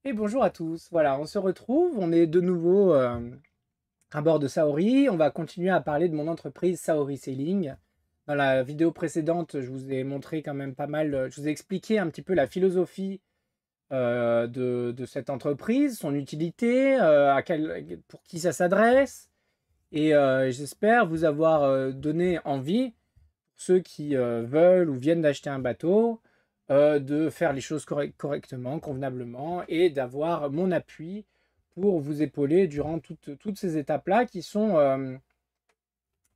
Et bonjour à tous. Voilà, on se retrouve. On est de nouveau à bord de Saori. On va continuer à parler de mon entreprise Saori Sailing. Dans la vidéo précédente, je vous ai montré quand même pas mal. Je vous ai expliqué un petit peu la philosophie de cette entreprise, son utilité, pour qui ça s'adresse. Et j'espère vous avoir donné envie, pour ceux qui veulent ou viennent d'acheter un bateau, de faire les choses correctement, convenablement, et d'avoir mon appui pour vous épauler durant toutes ces étapes-là qui sont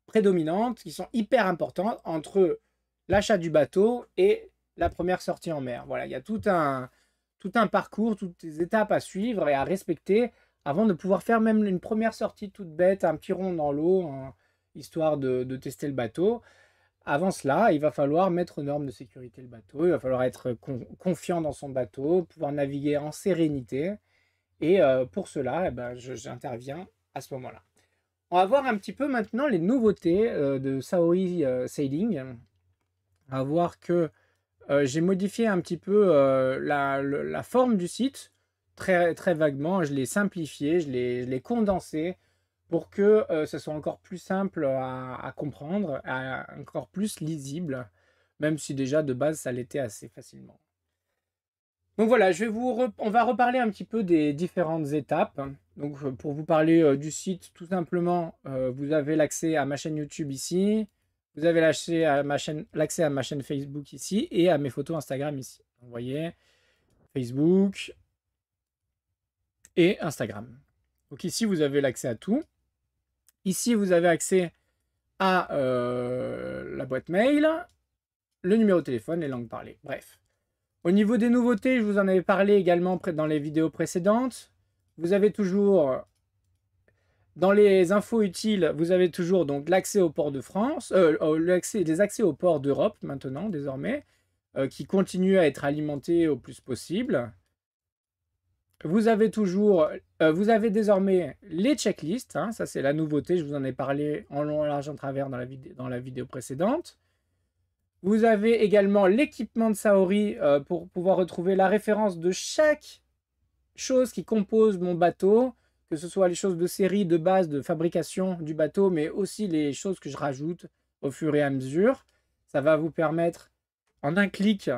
prédominantes, qui sont hyper importantes entre l'achat du bateau et la première sortie en mer. Voilà, il y a tout un parcours, toutes les étapes à suivre et à respecter avant de pouvoir faire même une première sortie toute bête, un petit rond dans l'eau, hein, histoire de tester le bateau. Avant cela, il va falloir mettre aux normes de sécurité le bateau, il va falloir être confiant dans son bateau, pouvoir naviguer en sérénité. Et pour cela, eh ben, j'interviens à ce moment-là. On va voir un petit peu maintenant les nouveautés de Saori Sailing. On va voir que j'ai modifié un petit peu la forme du site, très, très vaguement. Je l'ai simplifié, je l'ai condensé pour que ce soit encore plus simple à comprendre, encore plus lisible, même si déjà de base ça l'était assez facilement. Donc voilà, on va reparler un petit peu des différentes étapes. Donc pour vous parler du site, tout simplement, vous avez l'accès à ma chaîne YouTube ici, vous avez l'accès à ma chaîne Facebook ici et à mes photos Instagram ici. Vous voyez, Facebook et Instagram. Donc ici, vous avez l'accès à tout. Ici, vous avez accès à la boîte mail, le numéro de téléphone, les langues parlées. Bref. Au niveau des nouveautés, je vous en avais parlé également dans les vidéos précédentes. Vous avez toujours, dans les infos utiles, vous avez toujours donc l'accès au port de France, les accès au port d'Europe maintenant, désormais, qui continuent à être alimentés au plus possible. Vous avez toujours, vous avez désormais les checklists, hein, ça c'est la nouveauté, je vous en ai parlé en long, en large, en travers dans la vidéo précédente. Vous avez également l'équipement de Saori pour pouvoir retrouver la référence de chaque chose qui compose mon bateau, que ce soit les choses de série, de base, de fabrication du bateau, mais aussi les choses que je rajoute au fur et à mesure. Ça va vous permettre, en un clic,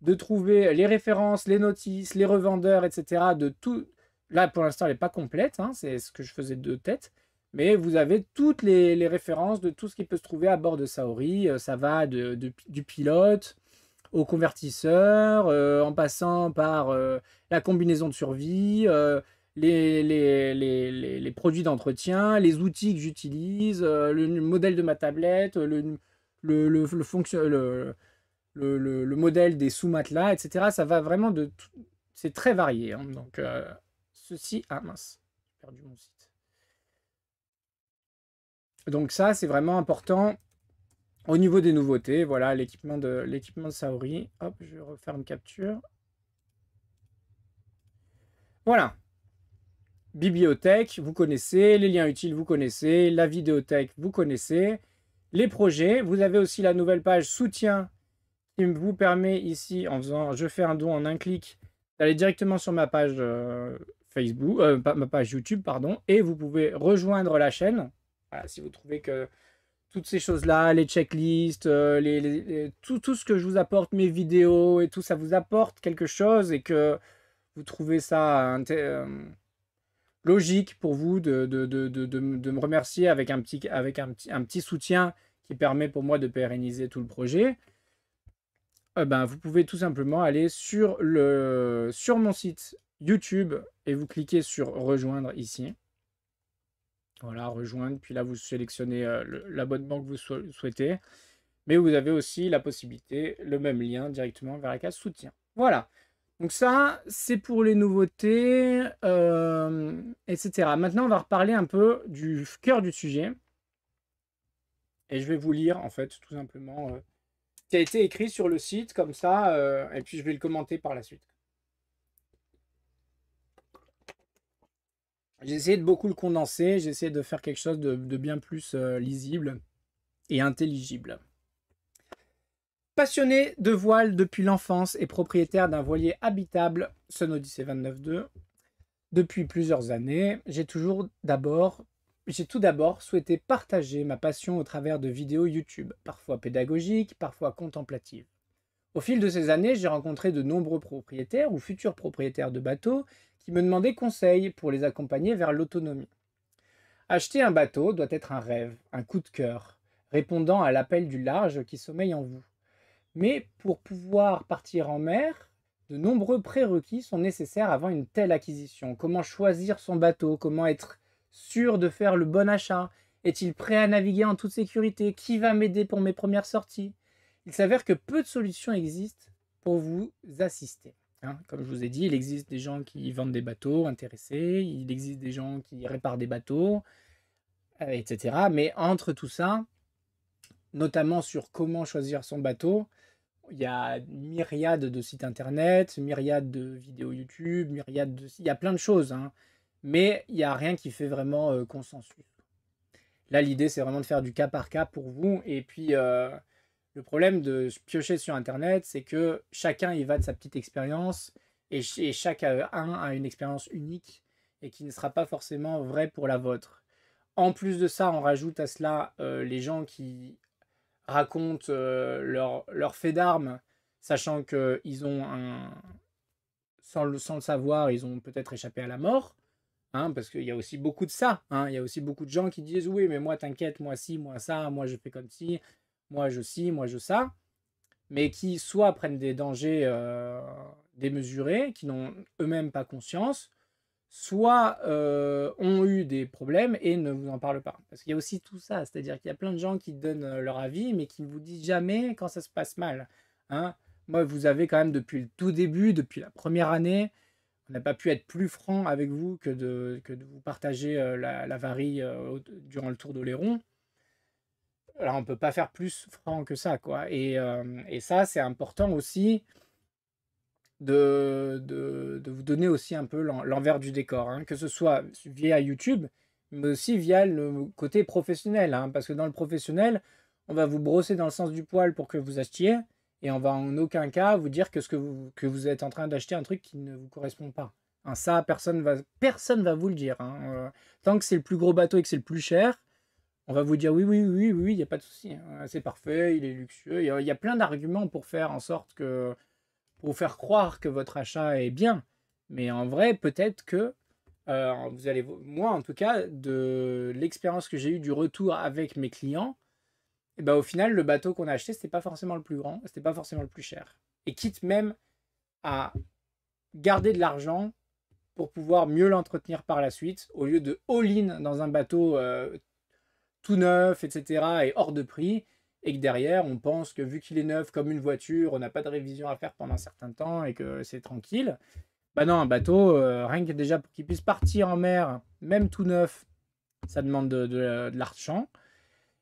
de trouver les références, les notices, les revendeurs, etc. de tout. Là, pour l'instant, elle n'est pas complète, hein, c'est ce que je faisais de tête. Mais vous avez toutes les références de tout ce qui peut se trouver à bord de Saori. Ça va du pilote au convertisseur, en passant par la combinaison de survie, les produits d'entretien, les outils que j'utilise, le modèle de ma tablette, le modèle des sous-matelas, etc. Ça va vraiment de tout. C'est très varié, hein. Donc, ceci. Ah mince, j'ai perdu mon site. Donc, ça, c'est vraiment important. Au niveau des nouveautés, voilà l'équipement de Saori. Hop, je vais refaire une capture. Voilà. Bibliothèque, vous connaissez. Les liens utiles, vous connaissez. La vidéothèque, vous connaissez. Les projets. Vous avez aussi la nouvelle page soutien qui vous permet ici, en faisant je fais un don en un clic, d'aller directement sur ma page Facebook, ma page YouTube, pardon, et vous pouvez rejoindre la chaîne. Voilà, si vous trouvez que toutes ces choses-là, les checklists, tout ce que je vous apporte, mes vidéos et tout, ça vous apporte quelque chose et que vous trouvez ça logique pour vous de me remercier avec un petit soutien qui permet pour moi de pérenniser tout le projet, ben, vous pouvez tout simplement aller sur mon site YouTube et vous cliquez sur rejoindre ici. Voilà, rejoindre, puis là vous sélectionnez l'abonnement que vous souhaitez. Mais vous avez aussi la possibilité, le même lien directement vers la case soutien. Voilà. Donc ça, c'est pour les nouveautés, etc. Maintenant, on va reparler un peu du cœur du sujet. Et je vais vous lire, en fait, tout simplement, ce qui a été écrit sur le site, comme ça, et puis je vais le commenter par la suite. J'ai essayé de beaucoup le condenser, j'ai essayé de faire quelque chose de bien plus lisible et intelligible. Passionné de voile depuis l'enfance et propriétaire d'un voilier habitable Sun Odyssey 29.2 depuis plusieurs années, j'ai tout d'abord souhaité partager ma passion au travers de vidéos YouTube, parfois pédagogiques, parfois contemplatives. Au fil de ces années, j'ai rencontré de nombreux propriétaires ou futurs propriétaires de bateaux qui me demandaient conseil pour les accompagner vers l'autonomie. Acheter un bateau doit être un rêve, un coup de cœur, répondant à l'appel du large qui sommeille en vous. Mais pour pouvoir partir en mer, de nombreux prérequis sont nécessaires avant une telle acquisition. Comment choisir son bateau? Comment être sûr de faire le bon achat? Est-il prêt à naviguer en toute sécurité? Qui va m'aider pour mes premières sorties? Il s'avère que peu de solutions existent pour vous assister. Comme je vous ai dit, il existe des gens qui vendent des bateaux intéressés, il existe des gens qui réparent des bateaux, etc. Mais entre tout ça, notamment sur comment choisir son bateau, il y a une myriade de sites internet, myriade de vidéos YouTube, il y a plein de choses, mais il n'y a rien qui fait vraiment consensus. Là, l'idée, c'est vraiment de faire du cas par cas pour vous. Et puis, le problème de piocher sur internet, c'est que chacun y va de sa petite expérience et chacun a une expérience unique et qui ne sera pas forcément vraie pour la vôtre. En plus de ça, on rajoute à cela les gens qui racontent leur fait d'armes, sachant qu'ils ont sans le savoir, ils ont peut-être échappé à la mort, parce qu'il y a aussi beaucoup de ça. Il y a aussi beaucoup de gens qui disent oui, mais moi t'inquiète, moi ci, moi ça, moi je fais comme ci, moi je ci, moi je ça, mais qui soit prennent des dangers démesurés, qui n'ont eux-mêmes pas conscience, soit ont eu des problèmes et ne vous en parlent pas. Parce qu'il y a aussi tout ça, c'est-à-dire qu'il y a plein de gens qui donnent leur avis, mais qui ne vous disent jamais quand ça se passe mal. Moi, vous avez quand même depuis le tout début, depuis la première année, on n'a pas pu être plus franc avec vous que de vous partager la varie durant le Tour d'Oléron. Alors, on ne peut pas faire plus franc que ça, quoi. Et ça, c'est important aussi de vous donner aussi un peu l'envers du décor, que ce soit via YouTube, mais aussi via le côté professionnel, parce que dans le professionnel, on va vous brosser dans le sens du poil pour que vous achetiez, et on va en aucun cas vous dire que que vous êtes en train d'acheter un truc qui ne vous correspond pas. Ça, personne va vous le dire. Tant que c'est le plus gros bateau et que c'est le plus cher, on va vous dire oui, oui, oui, oui, il n'y a pas de souci. C'est parfait, il est luxueux. Il y a plein d'arguments pour faire en sorte que pour vous faire croire que votre achat est bien. Mais en vrai, peut-être que vous allez, moi en tout cas, de l'expérience que j'ai eue du retour avec mes clients, et ben, au final, le bateau qu'on a acheté, c'était pas forcément le plus grand, c'était pas forcément le plus cher. Et quitte même à garder de l'argent pour pouvoir mieux l'entretenir par la suite, au lieu de all-in dans un bateau tout neuf, etc., et hors de prix, et que derrière, on pense que vu qu'il est neuf comme une voiture, on n'a pas de révision à faire pendant un certain temps et que c'est tranquille. Bah non, un bateau, rien que déjà pour qu'il puisse partir en mer, même tout neuf, ça demande de l'argent.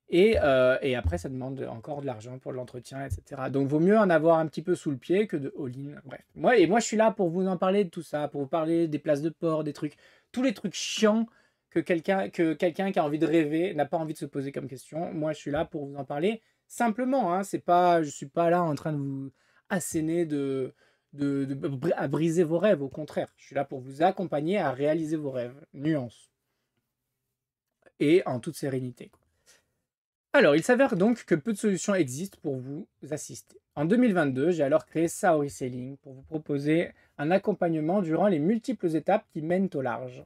Et après, ça demande encore de l'argent pour l'entretien, etc. Donc, vaut mieux en avoir un petit peu sous le pied que de all-in. Bref. Moi, je suis là pour vous en parler de tout ça, pour vous parler des places de port, des trucs, tous les trucs chiants que quelqu'un qui a envie de rêver n'a pas envie de se poser comme question. Moi, je suis là pour vous en parler simplement. C'est pas, je suis pas là en train de vous asséner à briser vos rêves. Au contraire, je suis là pour vous accompagner à réaliser vos rêves. Nuance. Et en toute sérénité. Alors, il s'avère donc que peu de solutions existent pour vous assister. En 2022, j'ai alors créé Saori Sailing pour vous proposer un accompagnement durant les multiples étapes qui mènent au large.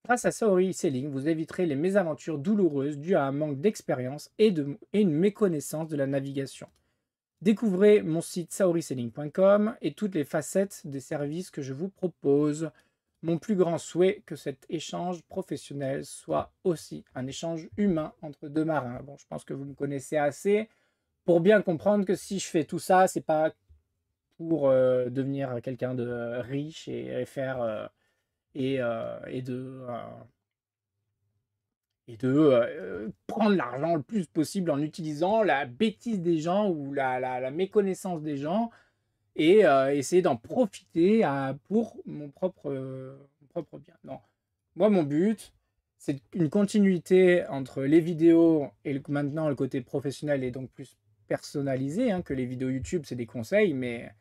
Grâce à Saori Sailing, vous éviterez les mésaventures douloureuses dues à un manque d'expérience et une méconnaissance de la navigation. Découvrez mon site saorisailing.com et toutes les facettes des services que je vous propose. Mon plus grand souhait que cet échange professionnel soit aussi un échange humain entre deux marins. Bon, je pense que vous me connaissez assez pour bien comprendre que si je fais tout ça, c'est pas pour devenir quelqu'un de riche et faire et de prendre l'argent le plus possible en utilisant la bêtise des gens ou la méconnaissance des gens et essayer d'en profiter pour mon propre bien. Non. Moi, mon but, c'est une continuité entre les vidéos et maintenant le côté professionnel et donc plus personnalisés, hein, que les vidéos YouTube, c'est des conseils, mais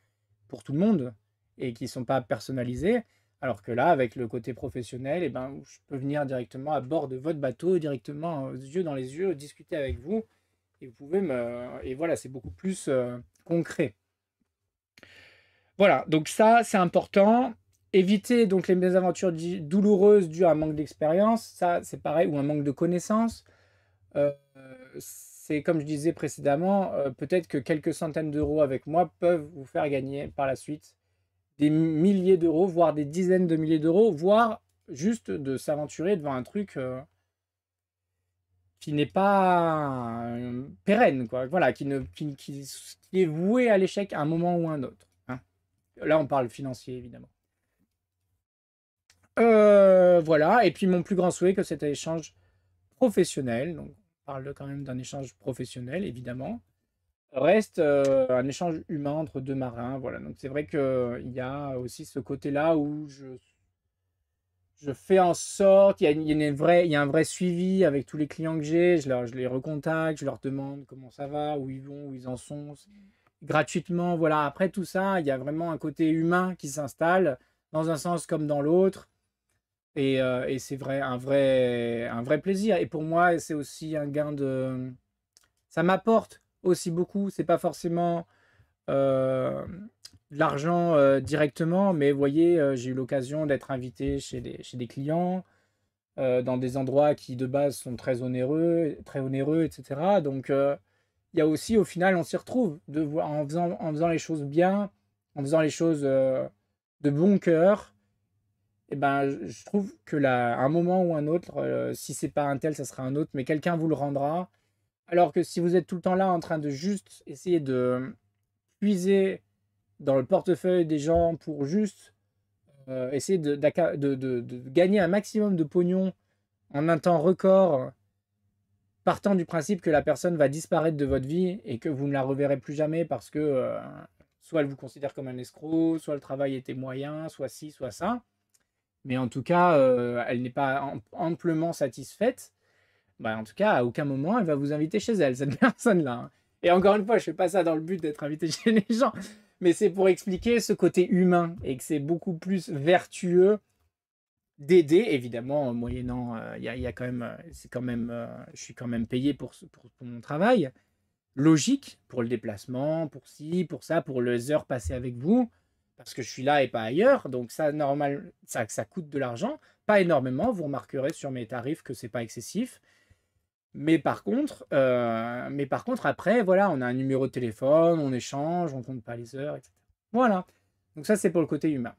pour tout le monde et qui ne sont pas personnalisés. Alors que là, avec le côté professionnel, eh ben, je peux venir directement à bord de votre bateau, directement yeux dans les yeux, discuter avec vous. Et vous pouvez et voilà, c'est beaucoup plus concret. Voilà, donc ça, c'est important. Éviter donc les mésaventures douloureuses dues à un manque d'expérience, ça, c'est pareil, ou un manque de connaissances. C'est comme je disais précédemment, peut-être que quelques centaines d'euros avec moi peuvent vous faire gagner par la suite des milliers d'euros, voire des dizaines de milliers d'euros, voire juste de s'aventurer devant un truc qui n'est pas pérenne, quoi. Voilà, qui est voué à l'échec à un moment ou à un autre, hein. Là, on parle financier, évidemment. Voilà, et puis mon plus grand souhait, que cet échange professionnel, donc on parle quand même d'un échange professionnel, évidemment, reste un échange humain entre deux marins. Voilà, donc c'est vrai qu'il y a aussi ce côté-là où je fais en sorte, il y a un vrai suivi avec tous les clients que j'ai, je les recontacte, je leur demande comment ça va, où ils vont, où ils en sont, gratuitement. Voilà, après tout ça, il y a vraiment un côté humain qui s'installe, dans un sens comme dans l'autre. Et c'est vrai, un vrai plaisir. Et pour moi, c'est aussi un gain de... Ça m'apporte aussi beaucoup. C'est pas forcément de l'argent directement, mais vous voyez, j'ai eu l'occasion d'être invité chez des clients, dans des endroits qui de base sont très onéreux, etc. Donc il y a aussi, au final, on s'y retrouve en faisant les choses bien, en faisant les choses de bon cœur. Et ben, je trouve que là, à un moment ou un autre, si c'est pas un tel, ça sera un autre, mais quelqu'un vous le rendra. Alors que si vous êtes tout le temps là en train de juste essayer de puiser dans le portefeuille des gens pour juste essayer de gagner un maximum de pognon en un temps record, partant du principe que la personne va disparaître de votre vie et que vous ne la reverrez plus jamais parce que soit elle vous considère comme un escroc, soit le travail était moyen, soit ci, soit ça. Mais en tout cas, elle n'est pas amplement satisfaite. Bah, en tout cas, à aucun moment, elle va vous inviter chez elle, cette personne-là, hein. Et encore une fois, je fais pas ça dans le but d'être invité chez les gens, mais c'est pour expliquer ce côté humain et que c'est beaucoup plus vertueux d'aider, évidemment, moyennant, il y a quand même, c'est quand même, je suis quand même payé pour mon travail. Logique, pour le déplacement, pour ci, pour ça, pour les heures passées avec vous, parce que je suis là et pas ailleurs, donc ça, normal, ça coûte de l'argent, pas énormément, vous remarquerez sur mes tarifs que c'est pas excessif. Mais par contre, après, voilà, on a un numéro de téléphone, on échange, on compte pas les heures, etc. Voilà. Donc ça, c'est pour le côté humain.